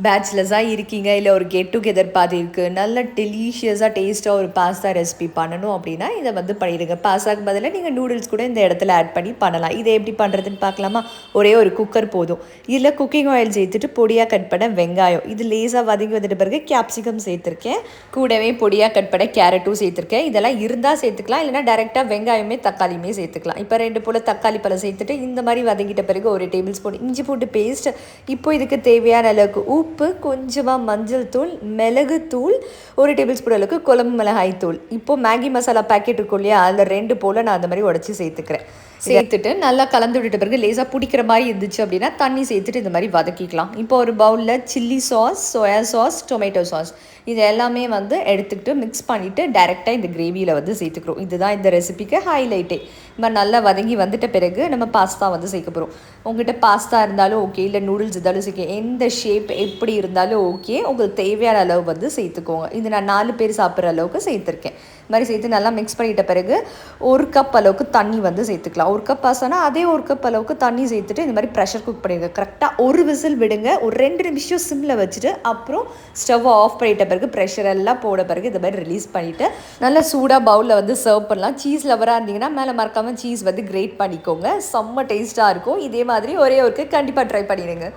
பேச்சுலர்ஸாக இருக்கீங்க, இல்லை ஒரு கெட் டுகெதர் பார்ட்டி இருக்குது, நல்ல டெலிஷியஸாக டேஸ்ட்டாக ஒரு பாஸ்தா ரெசிபி பண்ணணும் அப்படின்னா இதை வந்து பண்ணிடுங்க. பாஸ்தாக்கு பதிலாக நீங்கள் நூடுல்ஸ் கூட இந்த இடத்துல ஆட் பண்ணி பண்ணலாம். இதை எப்படி பண்ணுறதுன்னு பார்க்கலாமா? ஒரே ஒரு குக்கர் போதும். இதில் குக்கிங் ஆயில் சேர்த்துட்டு பொடியாக கட் பண்ண வெங்காயம், இது லேசாக வதங்கி வந்துட்ட பிறகு கேப்சிகம் சேர்த்துருக்கேன். கூடவே பொடியாக கட் பண்ண கேரட்டும் சேர்த்துருக்கேன். இதெல்லாம் இருந்தால் சேர்த்துக்கலாம், இல்லைனா டேரெக்டாக வெங்காயமே தக்காளியுமே சேர்த்துக்கலாம். இப்போ 2 போல் தக்காளி பழம் சேர்த்துட்டு இந்த மாதிரி வதங்கிட்ட பிறகு ஒரு டேபிள் ஸ்பூன் இஞ்சி பூண்டு பேஸ்ட், இப்போ இதுக்கு தேவையான அளவுக்கு உப்பு, கொஞ்சமாக மஞ்சள் தூள், மிளகுத்தூள், 1 டேபிள் ஸ்பூன் அளவுக்கு குழம்பு மிளகாய் தூள். இப்போ மேகி மசாலா பேக்கெட் இருக்கும் இல்லையா, அதில் 2 போல் நான் அந்த மாதிரி உடச்சி சேர்த்துக்கிறேன். சேர்த்துட்டு நல்லா கலந்து விட்டுட்ட பிறகு லேசாக பிடிக்கிற மாதிரி இருந்துச்சு அப்படின்னா தண்ணி சேர்த்துட்டு இந்த மாதிரி வதக்கிக்கலாம். இப்போ ஒரு பவுலில் chilli sauce, soya sauce, tomato sauce இது எல்லாமே வந்து எடுத்துக்கிட்டு மிக்ஸ் பண்ணிவிட்டு டைரெக்டாக இந்த கிரேவியில் வந்து சேர்த்துக்கிறோம். இதுதான் இந்த ரெசிபிக்கு ஹைலைட்டே. நம்ம நல்லா வதங்கி வந்துட்ட பிறகு நம்ம பாஸ்தா வந்து சேர்க்க போகிறோம். உங்கள்கிட்ட பாஸ்தா இருந்தாலும் ஓகே, இல்லை நூடுல்ஸ் இருந்தாலும் சேர்க்க, எந்த ஷேப் எப்படி இருந்தாலும் ஓகே, உங்களுக்கு தேவையான அளவு வந்து சேர்த்துக்கோங்க. இது நான் 4 பேர் சாப்பிட்ற அளவுக்கு சேர்த்துருக்கேன். இது மாதிரி சேர்த்து நல்லா மிக்ஸ் பண்ணிட்ட பிறகு 1 கப் அளவுக்கு தண்ணி வந்து சேர்த்துக்கலாம். 1 கப் பாஸ்தானா அதே 1 கப் அளவுக்கு தண்ணி சேர்த்துட்டு இந்த மாதிரி ப்ரெஷர் குக் பண்ணிடுங்க. கரெக்டாக ஒரு விசில் விடுங்க, ஒரு 2 நிமிஷம் சிம்மில் வச்சுட்டு அப்புறம் ஸ்டவ் ஆஃப் பண்ணிட்ட பிறகு ப்ரெஷர் எல்லாம் போட பிறகு இந்த மாதிரி ரிலீஸ் பண்ணிவிட்டு நல்லா சூடாக பவுலில் வந்து சர்வ் பண்ணலாம். சீஸ் லவராக இருந்தீங்கன்னா மேலே மறக்காமல் சீஸ் வந்து கிரேட் பண்ணிக்கோங்க. செம்ம டேஸ்ட்டாக இருக்கும். இதே மாதிரி ஒரே ஒருக்கு கண்டிப்பாக ட்ரை பண்ணிடுங்க.